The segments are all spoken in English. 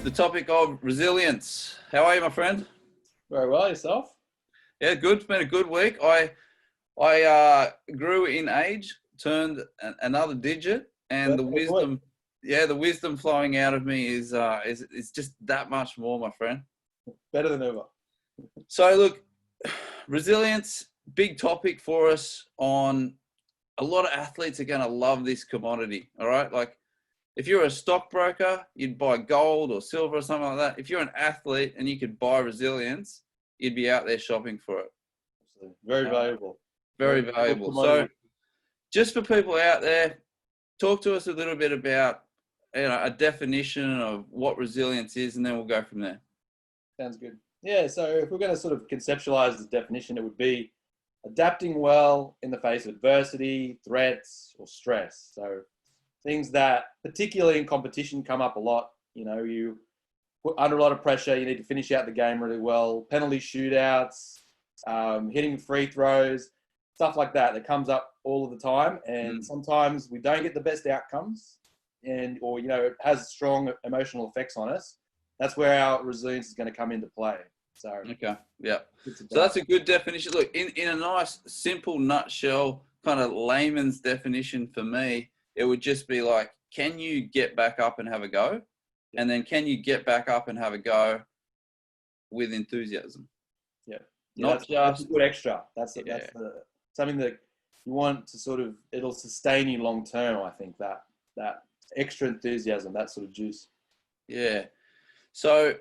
the topic of resilience. How are you, my friend? Very well, yourself? Yeah, good. It's been a good week. I grew in age, turned another digit, and the wisdom, the wisdom flowing out of me is just that much more, my friend. Better than ever. So look, resilience, big topic for us. On a lot of athletes are going to love this commodity. All right, like if you're a stockbroker, you'd buy gold or silver or something like that. If you're an athlete and you could buy resilience, you'd be out there shopping for it. Very valuable. Very valuable. So just for people out there, talk to us a little bit about a definition of what resilience is, and then we'll go from there. Sounds good. Yeah, so if we're going to sort of conceptualize this definition, it would be adapting well in the face of adversity, threats, or stress. So things that, particularly in competition, come up a lot. You know, you put under a lot of pressure, you need to finish out the game really well, penalty shootouts, hitting free throws, stuff like that comes up all of the time. And sometimes we don't get the best outcomes or it has strong emotional effects on us. That's where our resilience is going to come into play. So, okay. Yeah. So that's a good definition. Look, in a nice, simple nutshell, kind of layman's definition for me, it would just be like, can you get back up and have a go? And then can you get back up and have a go with enthusiasm? Yeah. Not that's just a good extra. That's something that you want to sort of, it'll sustain you long term. I think that extra enthusiasm, that sort of juice. Yeah. So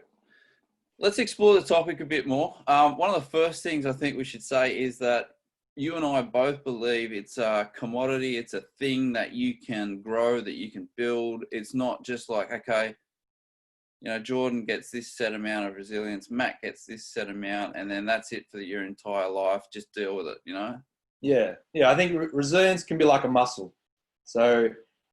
let's explore the topic a bit more. One of the first things I think we should say is that you and I both believe it's a commodity. It's a thing that you can grow, that you can build. It's not just like, okay, Jordan gets this set amount of resilience, Matt gets this set amount, and then that's it for your entire life. Just deal with it, Yeah. I think resilience can be like a muscle. So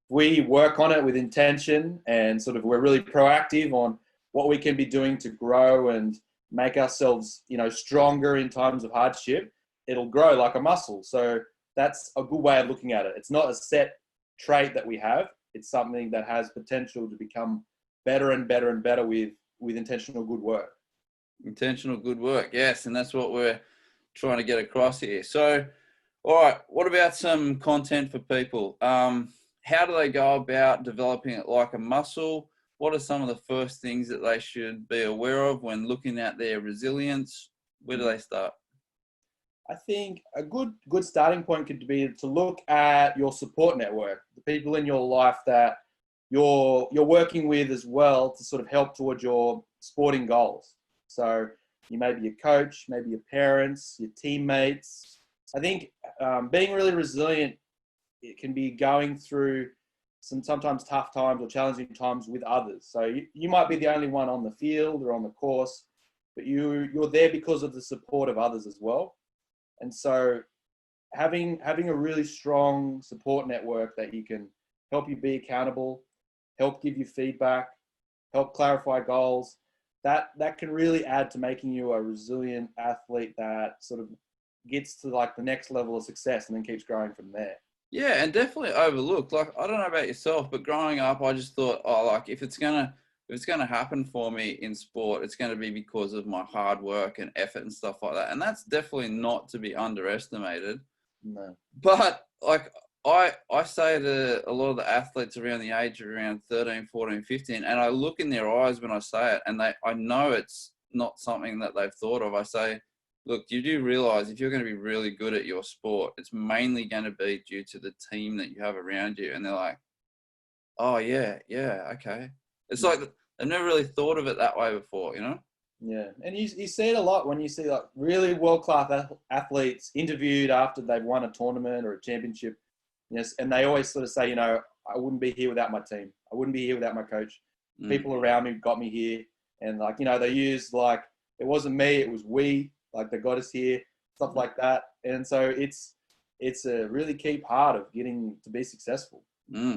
we work on it with intention and sort of we're really proactive on what we can be doing to grow and make ourselves, stronger in times of hardship. It'll grow like a muscle. So that's a good way of looking at it. It's not a set trait that we have. It's something that has potential to become better and better and better with intentional good work. Intentional good work, yes. And that's what we're trying to get across here. So, all right, what about some content for people? How do they go about developing it like a muscle? What are some of the first things that they should be aware of when looking at their resilience? Where do they start? I think a good starting point could be to look at your support network, the people in your life that you're working with as well to sort of help towards your sporting goals. So you may be your coach, maybe your parents, your teammates. I think being really resilient, it can be going through sometimes tough times or challenging times with others. So you might be the only one on the field or on the course, but you're there because of the support of others as well. And so having a really strong support network that you can help you be accountable, help give you feedback, help clarify goals, that can really add to making you a resilient athlete that sort of gets to like the next level of success and then keeps growing from there. Yeah, and definitely overlooked. Like, I don't know about yourself, but growing up, I just thought, if it's gonna happen for me in sport, it's gonna be because of my hard work and effort and stuff like that. And that's definitely not to be underestimated. No. But like I say to a lot of the athletes around the age of around 13, 14, 15, and I look in their eyes when I say it, and I know it's not something that they've thought of. I say, look, you do realize if you're going to be really good at your sport, it's mainly going to be due to the team that you have around you. And they're like, oh, yeah, okay. It's like they've never really thought of it that way before, Yeah, and you see it a lot when you see like really world-class athletes interviewed after they've won a tournament or a championship. Yes, and they always sort of say, I wouldn't be here without my team. I wouldn't be here without my coach. People around me got me here. And like, they use like, it wasn't me, it was we. Like they got us here, stuff like that. And so it's a really key part of getting to be successful.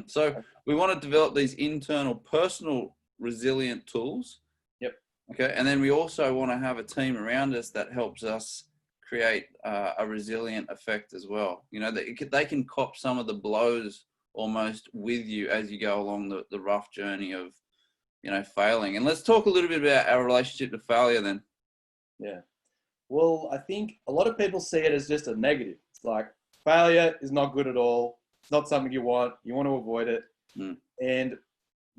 So we want to develop these internal personal resilient tools. Yep. Okay. And then we also want to have a team around us that helps us create a resilient effect as well. They can cop some of the blows almost with you as you go along the rough journey of, failing. And let's talk a little bit about our relationship to failure then. Yeah. Well, I think a lot of people see it as just a negative. It's like failure is not good at all. It's not something you want. You want to avoid it. Mm. And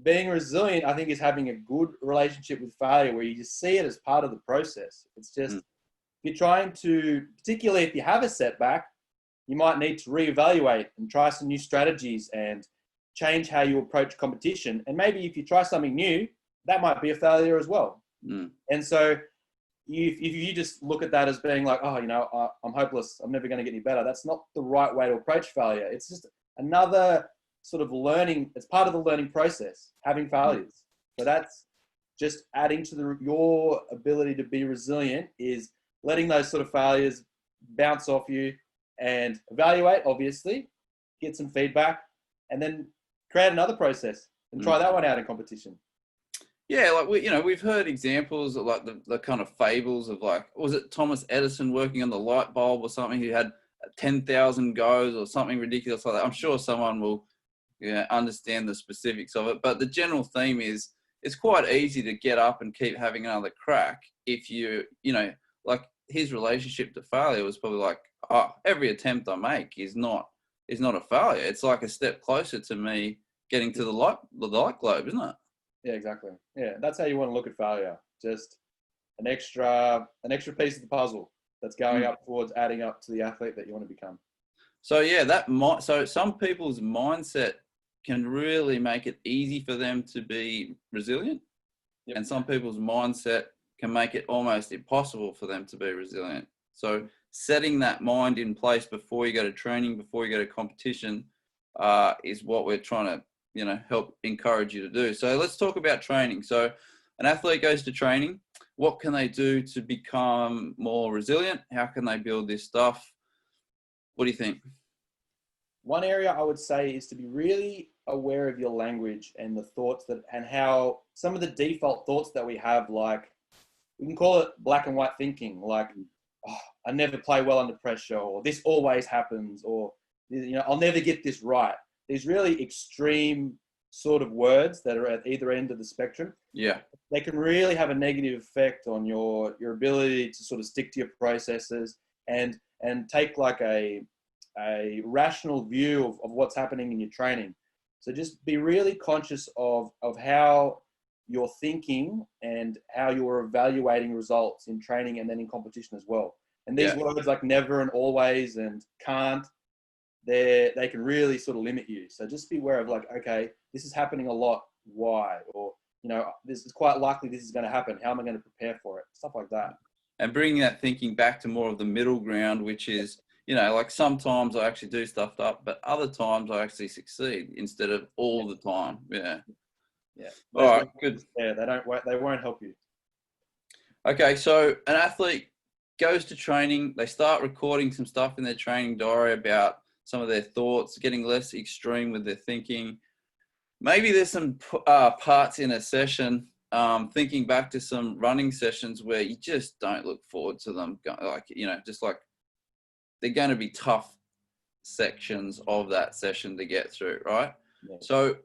being resilient, I think, is having a good relationship with failure where you just see it as part of the process. It's just, if you're trying to, particularly if you have a setback, you might need to reevaluate and try some new strategies and change how you approach competition. And maybe if you try something new, that might be a failure as well. Mm. And so if you just look at that as being like, oh, I'm hopeless, I'm never going to get any better, that's not the right way to approach failure. It's just another sort of learning. It's part of the learning process, having failures. So that's just adding to your ability to be resilient, is letting those sort of failures bounce off you and evaluate, obviously, get some feedback, and then create another process and try that one out in competition. Yeah, like we've heard examples of like the kind of fables of, like, was it Thomas Edison working on the light bulb or something? He had 10,000 goes or something ridiculous like that. I'm sure someone will understand the specifics of it, but the general theme is it's quite easy to get up and keep having another crack if like his relationship to failure was probably like, oh, every attempt I make is not a failure. It's like a step closer to me getting to the light globe, isn't it? Yeah, exactly. Yeah, that's how you want to look at failure. Just an extra piece of the puzzle that's going up towards adding up to the athlete that you want to become. So yeah, so some people's mindset can really make it easy for them to be resilient, and some people's mindset can make it almost impossible for them to be resilient. So setting that mind in place before you go to training, before you go to competition, is what we're trying to help encourage you to do. So let's talk about training. So an athlete goes to training. What can they do to become more resilient? How can they build this stuff? What do you think? One area I would say is to be really aware of your language and the thoughts and how some of the default thoughts that we have, like we can call it black and white thinking, like, oh, I never play well under pressure, or this always happens, or I'll never get this right. These really extreme sort of words that are at either end of the spectrum. Yeah. They can really have a negative effect on your ability to sort of stick to your processes and take like a rational view of what's happening in your training. So just be really conscious of how you're thinking and how you're evaluating results in training and then in competition as well. And these words like never and always and can't, they can really sort of limit you. So just be aware of like, okay, this is happening a lot. Why? Or, this is quite likely this is going to happen. How am I going to prepare for it? Stuff like that. And bringing that thinking back to more of the middle ground, which is, like sometimes I actually do stuff up, but other times I actually succeed instead of all the time. Yeah. Yeah. All right, good. Yeah, they won't help you. Okay, so an athlete goes to training. They start recording some stuff in their training diary about some of their thoughts, getting less extreme with their thinking. Maybe there's some parts in a session, thinking back to some running sessions where you just don't look forward to them. Just like they're going to be tough sections of that session to get through, right? Yeah. So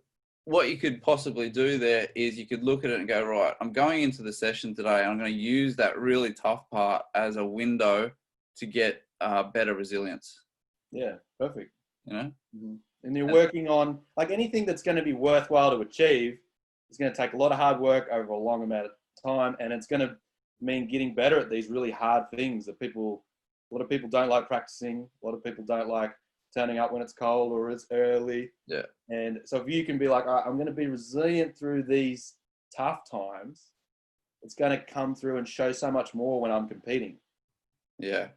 what you could possibly do there is you could look at it and go, right, I'm going into the session today. I'm going to use that really tough part as a window to get better resilience. Yeah, perfect. Mm-hmm. And you're working on, like, anything that's going to be worthwhile to achieve is going to take a lot of hard work over a long amount of time, and it's going to mean getting better at these really hard things that a lot of people don't like practicing. A lot of people don't like turning up when it's cold or it's early. Yeah. And so if you can be like, all right, I'm going to be resilient through these tough times, it's going to come through and show so much more when I'm competing. Yeah.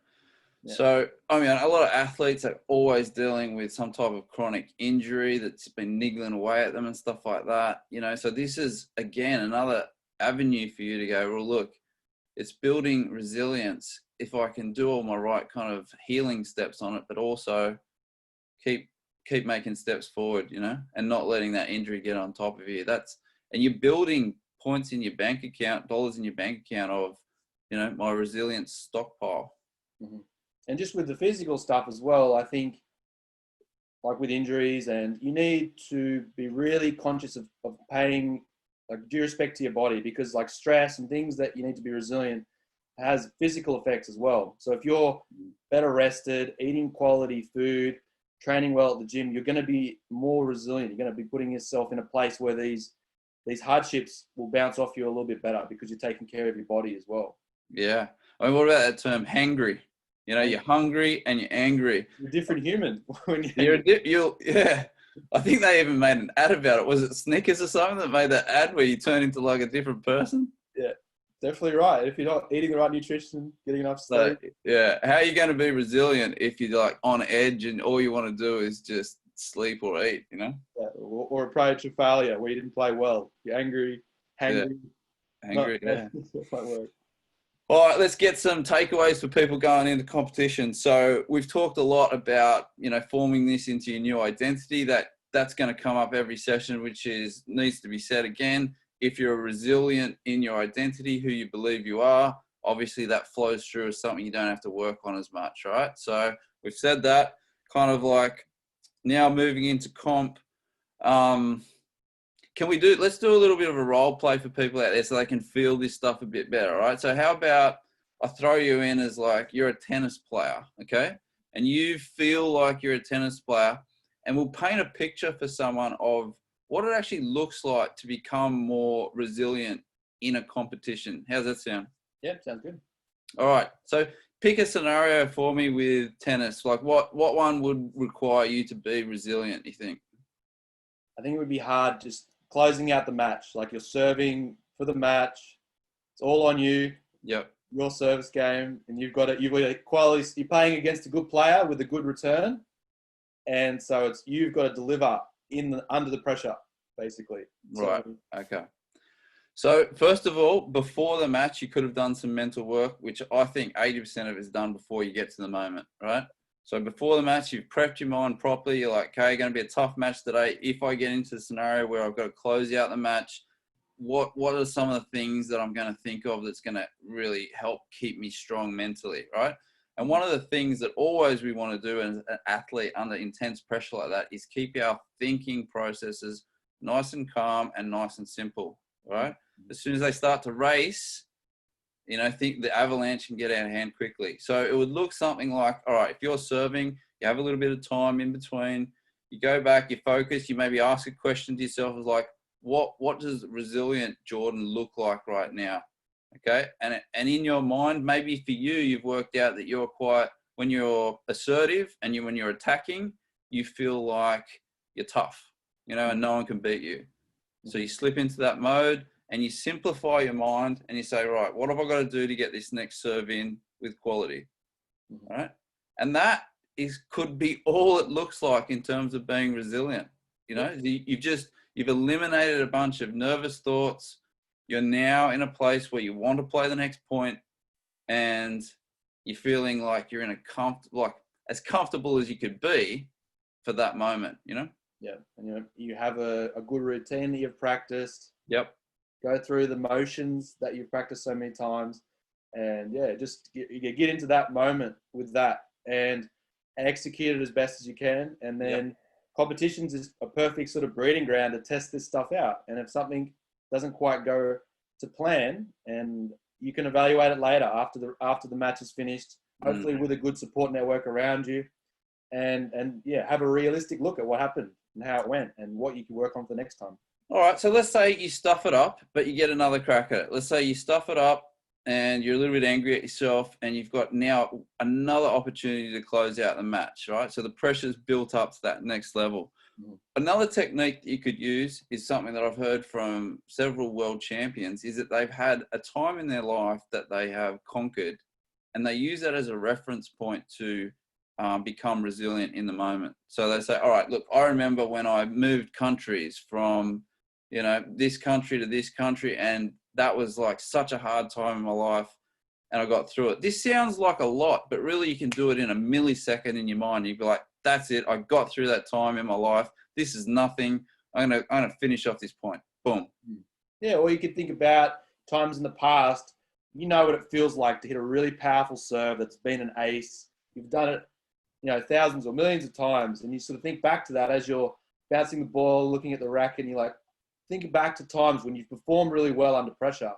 So, a lot of athletes are always dealing with some type of chronic injury that's been niggling away at them and stuff like that. So this is, again, another avenue for you to go, well, look, it's building resilience if I can do all my right kind of healing steps on it, but also keep making steps forward, and not letting that injury get on top of you. And you're building points in your bank account, dollars in your bank account of, my resilience stockpile. Mm-hmm. And just with the physical stuff as well, I think, like with injuries, and you need to be really conscious of paying like due respect to your body, because like stress and things that you need to be resilient has physical effects as well. So if you're better rested, eating quality food, training well at the gym, you're going to be more resilient. You're going to be putting yourself in a place where these hardships will bounce off you a little bit better because you're taking care of your body as well. Yeah. I mean, what about that term, hangry? You know, you're hungry and you're angry. You're a different human when Yeah. I think they even made an ad about it. Was it Snickers or something that made that ad where you turn into like a different person? Yeah, definitely right. If you're not eating the right nutrition, getting enough So, sleep. yeah. How are you going to be resilient if you're like on edge and all you want to do is just sleep or eat, you know? Yeah, or approach to failure where you didn't play well. You're angry, Yeah. hangry. Angry, yeah. That might work. All right, let's get some takeaways for people going into competition. So we've talked a lot about, you know, forming this into your new identity. That's going to come up every session, which needs to be said again. If you're resilient in your identity, who you believe you are, obviously that flows through as something you don't have to work on as much, right? So we've said that. Kind of like now moving into comp. Let's do a little bit of a role play for people out there so they can feel this stuff a bit better, right? So how about I throw you in as like you're a tennis player, okay? And you feel like you're a tennis player, and we'll paint a picture for someone of what it actually looks like to become more resilient in a competition. How's that sound? Yeah, sounds good. All right. So pick a scenario for me with tennis. Like what one would require you to be resilient, you think? I think it would be hard just closing out the match. Like you're serving for the match. It's all on you. Yep. Your service game, and you've got quality. You're playing against a good player with a good return, and so you've got to deliver under the pressure, basically. Right. Okay. So first of all, before the match, you could have done some mental work, which I think 80% of it is done before you get to the moment, right? So before the match, you've prepped your mind properly. You're like, okay, going to be a tough match today. If I get into the scenario where I've got to close out the match, what are some of the things that I'm going to think of that's going to really help keep me strong mentally, right? And one of the things that always we want to do as an athlete under intense pressure like that is keep our thinking processes nice and calm and nice and simple, right? As soon as they start to race, you know, think the avalanche can get out of hand quickly. So it would look something like, all right, if you're serving, you have a little bit of time in between, you go back, you focus, you maybe ask a question to yourself of like, what does resilient Jordan look like right now? Okay. And in your mind, maybe for you, you've worked out that you're when you're assertive and when you're attacking, you feel like you're tough, you know, and no one can beat you. So you slip into that mode and you simplify your mind and you say, right, what have I got to do to get this next serve in with quality? All right. And that could be all it looks like in terms of being resilient. You know, you've eliminated a bunch of nervous thoughts. You're now in a place where you want to play the next point and you're feeling like you're in as comfortable as you could be for that moment, you know? Yeah. And you have a good routine that you've practiced. Yep. Go through the motions that you've practiced so many times. And yeah, just get into that moment with that and execute it as best as you can. And then competitions is a perfect sort of breeding ground to test this stuff out. And if something doesn't quite go to plan, and you can evaluate it later after the match is finished, hopefully with a good support network around you, and have a realistic look at what happened and how it went and what you can work on for next time. All right. So let's say you stuff it up, but you get another crack at it. Let's say you stuff it up and you're a little bit angry at yourself and you've got now another opportunity to close out the match, right? So the pressure's built up to that next level. Another technique that you could use is something that I've heard from several world champions is that they've had a time in their life that they have conquered and they use that as a reference point to become resilient in the moment. So they say, all right, look, I remember when I moved countries from, you know, this country to this country, and that was like such a hard time in my life, and I got through it. This sounds like a lot, but really you can do it in a millisecond in your mind. You'd be like, that's it. I got through that time in my life. This is nothing. I'm gonna finish off this point. Boom. Yeah, or you could think about times in the past. You know what it feels like to hit a really powerful serve that's been an ace. You've done it, you know, thousands or millions of times, and you sort of think back to that as you're bouncing the ball, looking at the racket, and you're like, think back to times when you've performed really well under pressure,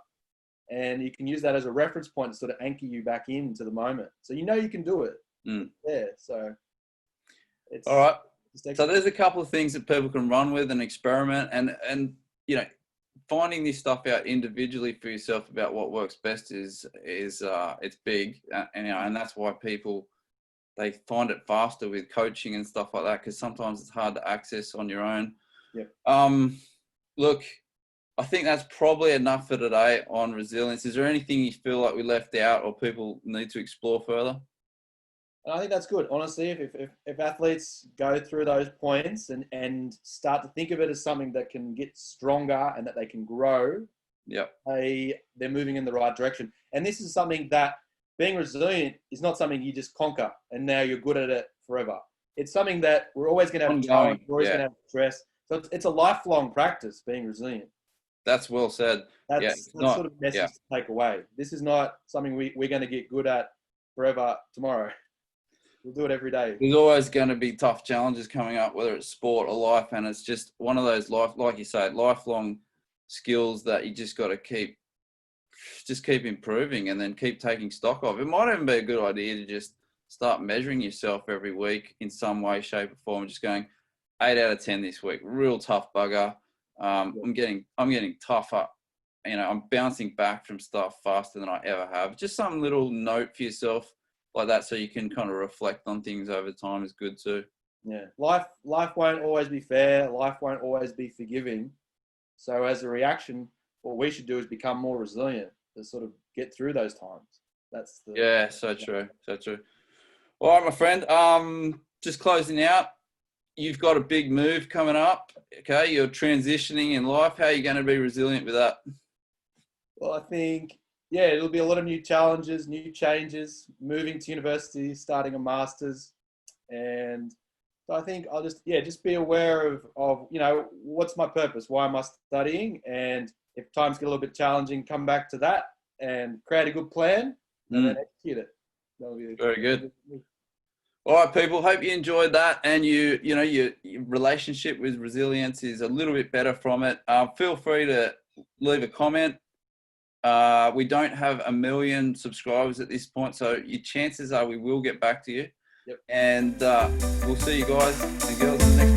and you can use that as a reference point to sort of anchor you back into the moment. So you know you can do it. Yeah. So it's all right. So there's a couple of things that people can run with and experiment, and you know, finding this stuff out individually for yourself about what works best is it's big, and you know, and that's why people, they find it faster with coaching and stuff like that, because sometimes it's hard to access on your own. Yep. Look, I think that's probably enough for today on resilience. Is there anything you feel like we left out or people need to explore further? And I think that's good. Honestly, if athletes go through those points and start to think of it as something that can get stronger and that they can grow, Yep. they're moving in the right direction. And this is something that, being resilient is not something you just conquer and now you're good at it forever. It's something that we're always going to have a challenge, we're always going to have stress. So it's a lifelong practice, being resilient. That's well said. That's sort of message to take away. This is not something we're going to get good at forever tomorrow. We'll do it every day. There's always going to be tough challenges coming up, whether it's sport or life, and it's just one of those like you say, lifelong skills that you just got to keep improving and then keep taking stock of. It might even be a good idea to just start measuring yourself every week in some way, shape, or form. Just going 8 out of 10 this week, real tough bugger. I'm getting tougher. You know, I'm bouncing back from stuff faster than I ever have. Just some little note for yourself like that, so you can kind of reflect on things over time is good too. Yeah, life won't always be fair. Life won't always be forgiving. So as a reaction, what we should do is become more resilient to sort of get through those times. That's the so true. All right, my friend. Just closing out. You've got a big move coming up. Okay, you're transitioning in life. How are you going to be resilient with that? Well, I think, it'll be a lot of new challenges, new changes, moving to university, starting a master's. And so I think I'll just be aware of, you know, what's my purpose? Why am I studying? And if times get a little bit challenging, come back to that and create a good plan and then execute it. That'll be very good. All right, people, hope you enjoyed that, and your relationship with resilience is a little bit better from it. Feel free to leave a comment. We don't have 1 million subscribers at this point, so your chances are we will get back to you. Yep. And we'll see you guys and girls in the next